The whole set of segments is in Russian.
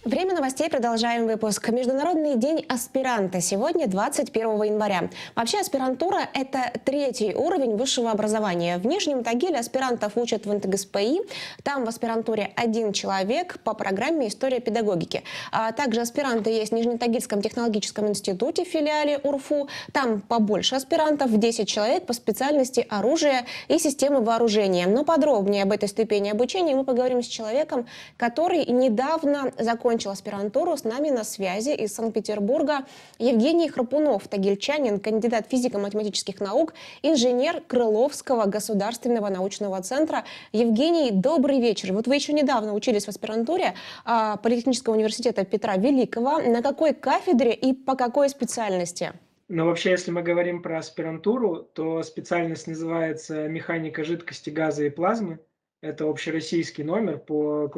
Время новостей, продолжаем выпуск. Международный день аспиранта сегодня, 21 января. Вообще аспирантура – это третий уровень высшего образования. В Нижнем Тагиле аспирантов учат в НТГСПИ. Там в аспирантуре один человек по программе «История педагогики». А также аспиранты есть в Нижнетагильском технологическом институте в филиале УРФУ. Там побольше аспирантов, 10 человек по специальности оружие и системы вооружения. Но подробнее об этой ступени обучения мы поговорим с человеком, который недавно закончил аспирантуру. С нами на связи из Санкт-Петербурга Евгений Храпунов, тагильчанин, кандидат физико-математических наук, инженер Крыловского государственного научного центра. Евгений, добрый вечер. Вот вы еще недавно учились в аспирантуре Политехнического университета Петра Великого. На какой кафедре и по какой специальности? Но вообще, если мы говорим про аспирантуру, то специальность называется «Механика жидкости, газа и плазмы». Это общероссийский номер по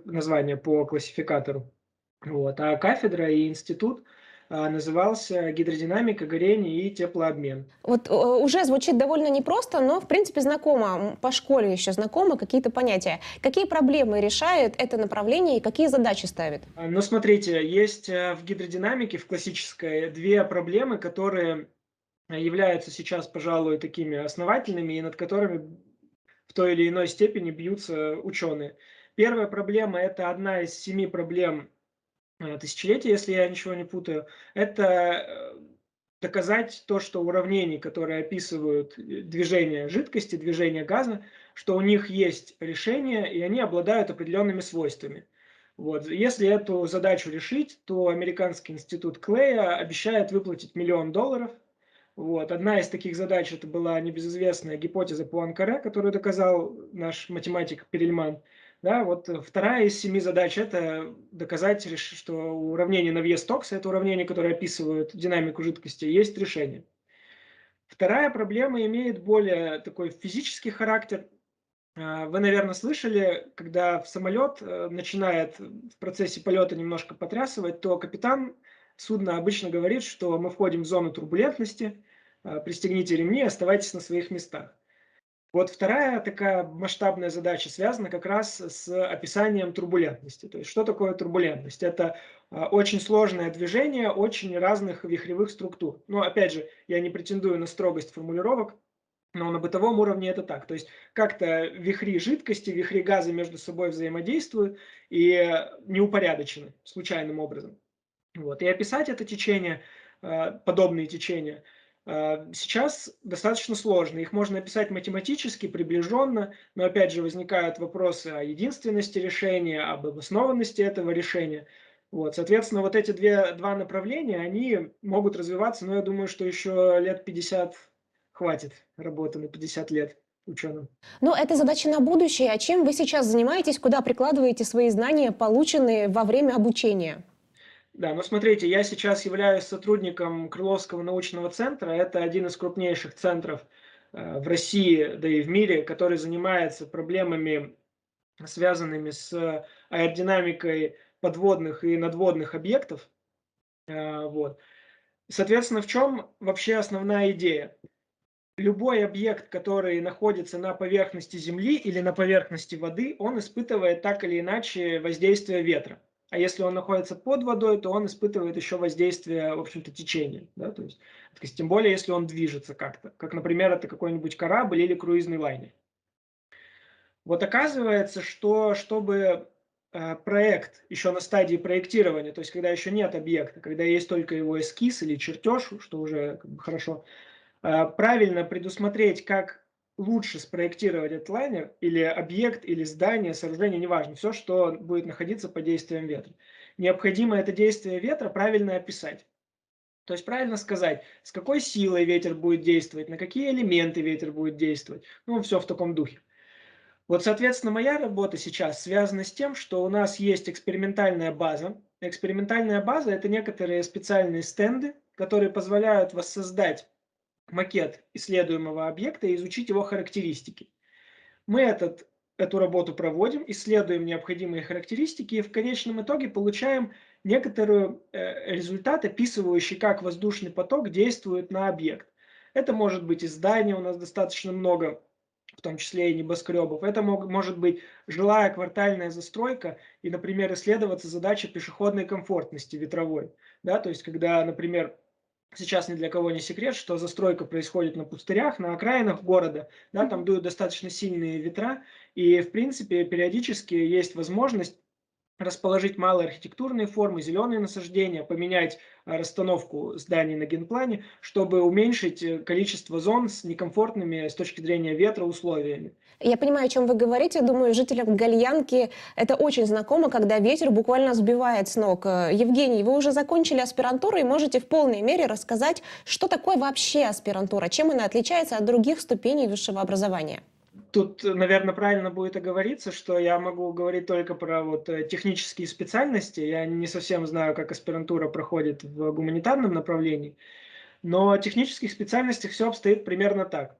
название по классификатору. Вот. А кафедра и институт назывался «Гидродинамика, горение и теплообмен». Вот уже звучит довольно непросто, но в принципе знакомо. По школе еще знакомы какие-то понятия. Какие проблемы решает это направление и какие задачи ставит? Ну, смотрите, есть в гидродинамике, в классической, две проблемы, которые являются сейчас, пожалуй, такими основательными и над которыми в той или иной степени бьются ученые. Первая проблема – это одна из 7 проблем тысячелетия, если я ничего не путаю. Это доказать то, что уравнений, которые описывают движение жидкости, движение газа, что у них есть решение, и они обладают определенными свойствами. Вот. Если эту задачу решить, то Американский институт Клея обещает выплатить $1 миллион. Вот. Одна из таких задач это была небезызвестная гипотеза Пуанкаре, которую доказал наш математик Перельман. Да, вот вторая из 7 задач это доказать, что у уравнения Навье-Стокса, это уравнение, которое описывает динамику жидкости, есть решение. Вторая проблема имеет более такой физический характер. Вы, наверное, слышали, когда в самолет начинает в процессе полета немножко потрясывать, то капитан судна обычно говорит, что мы входим в зону турбулентности, пристегните ремни, оставайтесь на своих местах. Вот вторая такая масштабная задача связана как раз с описанием турбулентности. То есть что такое турбулентность? Это очень сложное движение очень разных вихревых структур. Но опять же, я не претендую на строгость формулировок, но на бытовом уровне это так. То есть как-то вихри жидкости, вихри газа между собой взаимодействуют и неупорядочены случайным образом. Вот. И описать это течение, подобные течения, сейчас достаточно сложно. Их можно описать математически, приближенно, но опять же возникают вопросы о единственности решения, об обоснованности этого решения. Вот. Соответственно, вот эти два направления, они могут развиваться, но я думаю, что еще лет 50 хватит работы на 50 лет ученым. Но это задача на будущее. А чем вы сейчас занимаетесь, куда прикладываете свои знания, полученные во время обучения? Да, ну смотрите, я сейчас являюсь сотрудником Крыловского научного центра. Это один из крупнейших центров в России, да и в мире, который занимается проблемами, связанными с аэродинамикой подводных и надводных объектов. Вот. Соответственно, в чем вообще основная идея? Любой объект, который находится на поверхности Земли или на поверхности воды, он испытывает так или иначе воздействие ветра. А если он находится под водой, то он испытывает еще воздействие, в общем-то, течения. Да? То есть, тем более, если он движется как-то. Как, например, это какой-нибудь корабль или круизный лайнер. Вот оказывается, что чтобы проект еще на стадии проектирования, то есть когда еще нет объекта, когда есть только его эскиз или чертеж, что уже как бы хорошо, правильно предусмотреть, как лучше спроектировать этот лайнер или объект, или здание, сооружение, неважно, все, что будет находиться под действием ветра. Необходимо это действие ветра правильно описать. То есть правильно сказать, с какой силой ветер будет действовать, на какие элементы ветер будет действовать. Ну, все в таком духе. Вот, соответственно, моя работа сейчас связана с тем, что у нас есть экспериментальная база. Экспериментальная база – это некоторые специальные стенды, которые позволяют воссоздать макет исследуемого объекта и изучить его характеристики. Мы эту работу проводим, исследуем необходимые характеристики и в конечном итоге получаем некоторый результат, описывающий, как воздушный поток действует на объект. Это может быть и здание, у нас достаточно много том числе и небоскребов. Это может быть жилая квартальная застройка и, например, исследоваться задача пешеходной комфортности ветровой. Да, то есть, когда, например, сейчас ни для кого не секрет, что застройка происходит на пустырях, на окраинах города, да, там дуют достаточно сильные ветра, и, в принципе, периодически есть возможность расположить малые архитектурные формы, зеленые насаждения, поменять расстановку зданий на генплане, чтобы уменьшить количество зон с некомфортными с точки зрения ветра условиями. Я понимаю, о чем вы говорите. Думаю, жителям Гальянки это очень знакомо, когда ветер буквально сбивает с ног. Евгений, вы уже закончили аспирантуру и можете в полной мере рассказать, что такое вообще аспирантура, чем она отличается от других ступеней высшего образования. Тут, наверное, правильно будет оговориться, что я могу говорить только про вот технические специальности. Я не совсем знаю, как аспирантура проходит в гуманитарном направлении, но в технических специальностях все обстоит примерно так.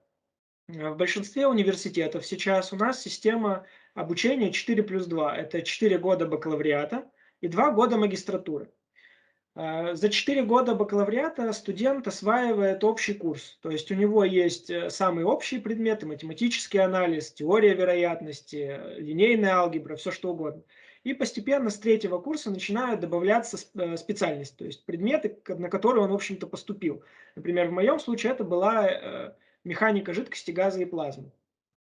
В большинстве университетов сейчас у нас система обучения 4+2. Это 4 года бакалавриата и 2 года магистратуры. За 4 года бакалавриата студент осваивает общий курс. То есть у него есть самые общие предметы, математический анализ, теория вероятности, линейная алгебра, все что угодно. И постепенно с третьего курса начинают добавляться специальности, то есть предметы, на которые он, в общем-то, поступил. Например, в моем случае это была механика жидкости, газа и плазмы.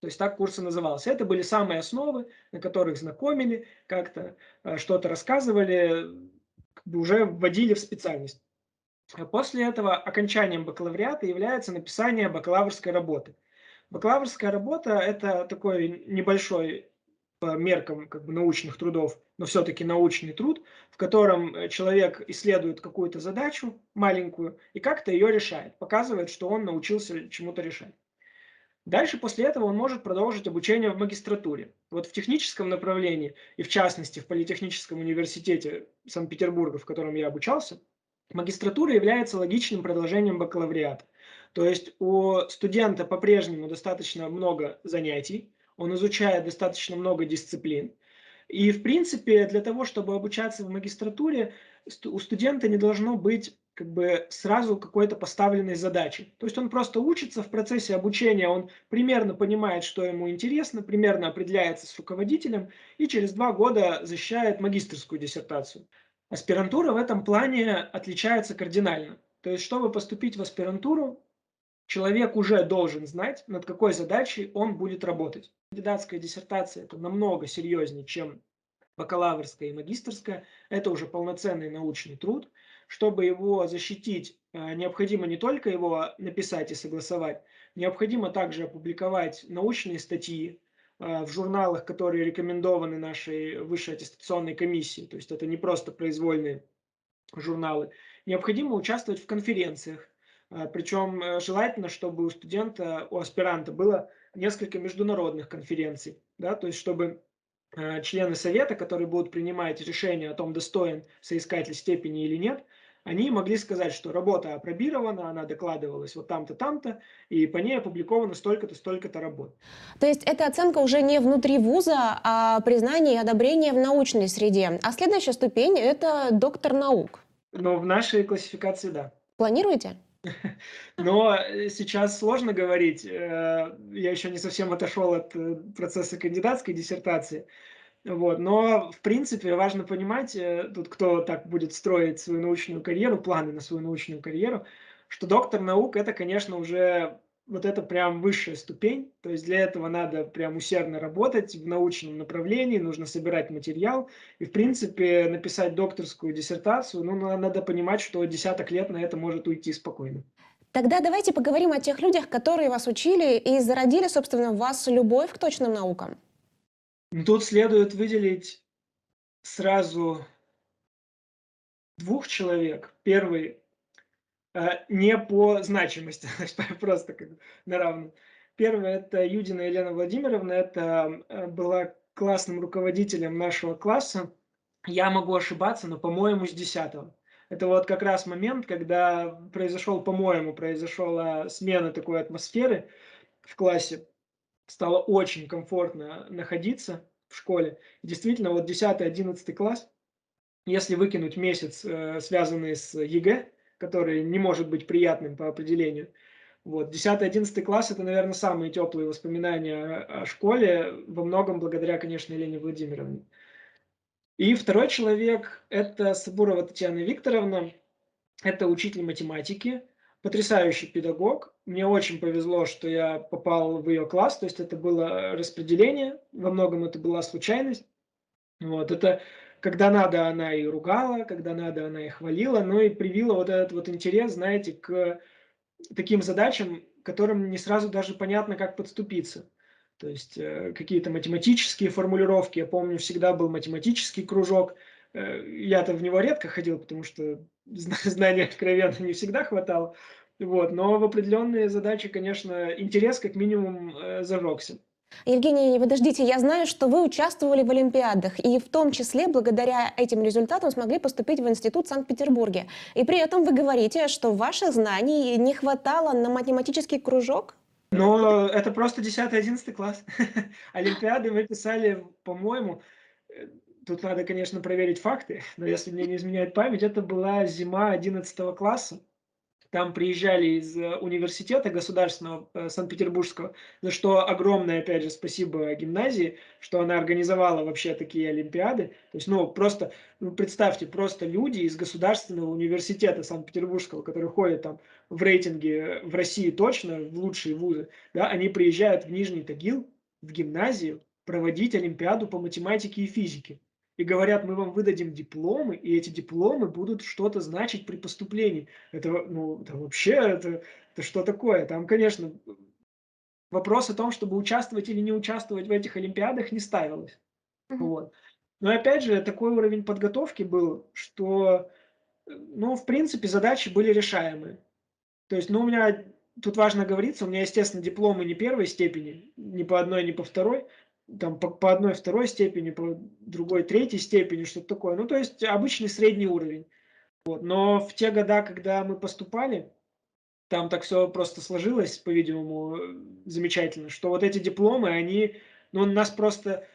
То есть так курс и назывался. Это были самые основы, на которых знакомили, как-то что-то рассказывали, как бы уже вводили в специальность. После этого окончанием бакалавриата является написание бакалаврской работы. Бакалаврская работа – это такой небольшой по меркам как бы научных трудов, но все-таки научный труд, в котором человек исследует какую-то задачу маленькую и как-то ее решает, показывает, что он научился чему-то решать. Дальше после этого он может продолжить обучение в магистратуре. Вот в техническом направлении, и в частности в Политехническом университете Санкт-Петербурга, в котором я обучался, магистратура является логичным продолжением бакалавриата. То есть у студента по-прежнему достаточно много занятий, он изучает достаточно много дисциплин. И, в принципе, для того, чтобы обучаться в магистратуре, у студента не должно быть как бы сразу какой-то поставленной задачи. То есть он просто учится в процессе обучения, он примерно понимает, что ему интересно, примерно определяется с руководителем и через 2 года защищает магистерскую диссертацию. Аспирантура в этом плане отличается кардинально. То есть, чтобы поступить в аспирантуру, человек уже должен знать, над какой задачей он будет работать. Кандидатская диссертация – это намного серьезнее, чем бакалаврская и магистерская. Это уже полноценный научный труд. Чтобы его защитить, необходимо не только его написать и согласовать, необходимо также опубликовать научные статьи в журналах, которые рекомендованы нашей высшей аттестационной комиссией. То есть это не просто произвольные журналы. Необходимо участвовать в конференциях. Причем желательно, чтобы у студента, у аспиранта было несколько международных конференций. Да, то есть чтобы члены совета, которые будут принимать решение о том, достоин соискатель степени или нет, они могли сказать, что работа апробирована, она докладывалась вот там-то, там-то, и по ней опубликовано столько-то, столько-то работ. То есть эта оценка уже не внутри вуза, а признание и одобрение в научной среде. А следующая ступень – это доктор наук. Но в нашей классификации, да. Планируете? Но сейчас сложно говорить. Я еще не совсем отошел от процесса кандидатской диссертации. Вот. Но, в принципе, важно понимать, тут кто так будет строить свою научную карьеру, планы на свою научную карьеру, что доктор наук – это, конечно, уже вот это прям высшая ступень. То есть для этого надо прям усердно работать в научном направлении, нужно собирать материал. И, в принципе, написать докторскую диссертацию, ну, надо понимать, что десяток лет на это может уйти спокойно. Тогда давайте поговорим о тех людях, которые вас учили и зародили, собственно, в вас любовь к точным наукам. Тут следует выделить сразу двух человек. Первый не по значимости, просто как бы на равном. Первое – это Юдина Елена Владимировна. Это была классным руководителем нашего класса. Я могу ошибаться, но, по-моему, с 10-го. Это вот как раз момент, когда произошла смена такой атмосферы в классе. Стало очень комфортно находиться в школе. И действительно, вот 10-11 класс, если выкинуть месяц, связанный с ЕГЭ, который не может быть приятным по определению, Вот, 10-11 класс — это, наверное, самые теплые воспоминания о школе, во многом благодаря, конечно, Елене Владимировне. И второй человек — это Сабурова Татьяна Викторовна. Это учитель математики, потрясающий педагог. Мне очень повезло, что я попал в ее класс, то есть это было распределение, во многом это была случайность. Вот, это когда надо, она и ругала, когда надо, она и хвалила, но и привила вот этот вот интерес, знаете, к таким задачам, которым не сразу даже понятно, как подступиться. То есть какие-то математические формулировки. Я помню, всегда был математический кружок. Я-то в него редко ходил, потому что знаний откровенно не всегда хватало. Вот. Но в определенные задачи, конечно, интерес как минимум зажегся. Евгений, подождите, я знаю, что вы участвовали в Олимпиадах, и в том числе благодаря этим результатам смогли поступить в институт в Санкт-Петербурге. И при этом вы говорите, что ваших знаний не хватало на математический кружок? Но это просто 10-11 класс. Олимпиады мы писали, по-моему, э, тут надо, конечно, проверить факты, но если мне не изменяет память, это была зима 11 класса. Там приезжали из университета государственного Санкт-Петербургского, за что огромное, опять же, спасибо гимназии, что она организовала вообще такие олимпиады. То есть, ну, просто, ну, представьте, просто люди из государственного университета Санкт-Петербургского, которые ходят там в рейтинге в России точно, в лучшие вузы, да, они приезжают в Нижний Тагил, в гимназию, проводить олимпиаду по математике и физике. И говорят, мы вам выдадим дипломы, и эти дипломы будут что-то значить при поступлении. Это, ну, это вообще, это что такое? Там, конечно, вопрос о том, чтобы участвовать или не участвовать в этих олимпиадах, не ставилось. Мгм. Вот. Но опять же, такой уровень подготовки был, что, ну, в принципе, задачи были решаемые. То есть, ну, у меня тут важно говориться, у меня, естественно, дипломы не первой степени, ни по одной, ни по второй, там по одной второй степени, по другой третьей степени, что-то такое. Ну, то есть обычный средний уровень. Вот. Но в те года, когда мы поступали, там так все просто сложилось, по-видимому, замечательно, что вот эти дипломы, они, ну, нас просто,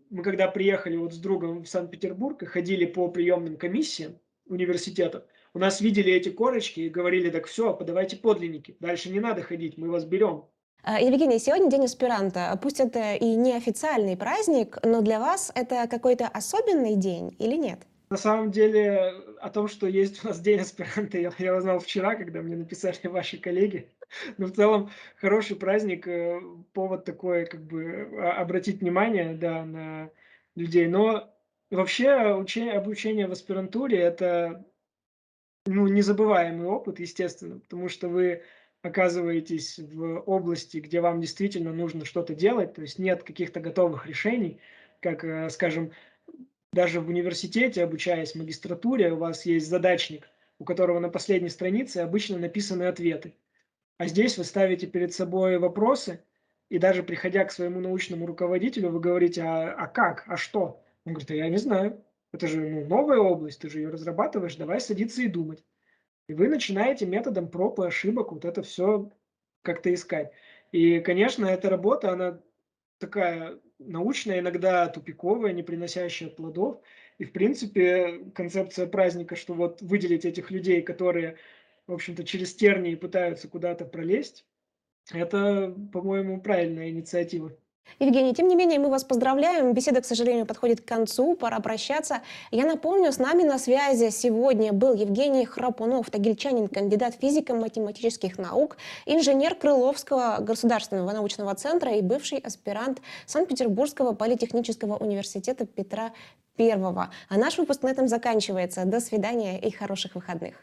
мы когда приехали вот с другом в Санкт-Петербург и ходили по приемным комиссиям университетов, у нас видели эти корочки и говорили: так все, подавайте подлинники, дальше не надо ходить, мы вас берем. Евгений, сегодня день аспиранта. Пусть это и не официальный праздник, но для вас это какой-то особенный день или нет? На самом деле, о том, что есть у нас день аспиранта, я узнал вчера, когда мне написали ваши коллеги. Но в целом хороший праздник, повод такой, как бы, обратить внимание, да, на людей. Но вообще обучение в аспирантуре — это, ну, незабываемый опыт, естественно, потому что вы оказываетесь в области, где вам действительно нужно что-то делать, то есть нет каких-то готовых решений, как, скажем, даже в университете, обучаясь в магистратуре, у вас есть задачник, у которого на последней странице обычно написаны ответы. А здесь вы ставите перед собой вопросы, и даже приходя к своему научному руководителю, вы говорите: а как, а что? Он говорит: а я не знаю, это же, ну, новая область, ты же ее разрабатываешь, давай садиться и думать. И вы начинаете методом проб и ошибок вот это все как-то искать. И, конечно, эта работа, она такая научная, иногда тупиковая, не приносящая плодов. И, в принципе, концепция праздника, что вот выделить этих людей, которые, в общем-то, через тернии пытаются куда-то пролезть, это, по-моему, правильная инициатива. Евгений, тем не менее, мы вас поздравляем. Беседа, к сожалению, подходит к концу, пора прощаться. Я напомню, с нами на связи сегодня был Евгений Храпунов, тагильчанин, кандидат физико-математических наук, инженер Крыловского государственного научного центра и бывший аспирант Санкт-Петербургского политехнического университета Петра I. А наш выпуск на этом заканчивается. До свидания и хороших выходных.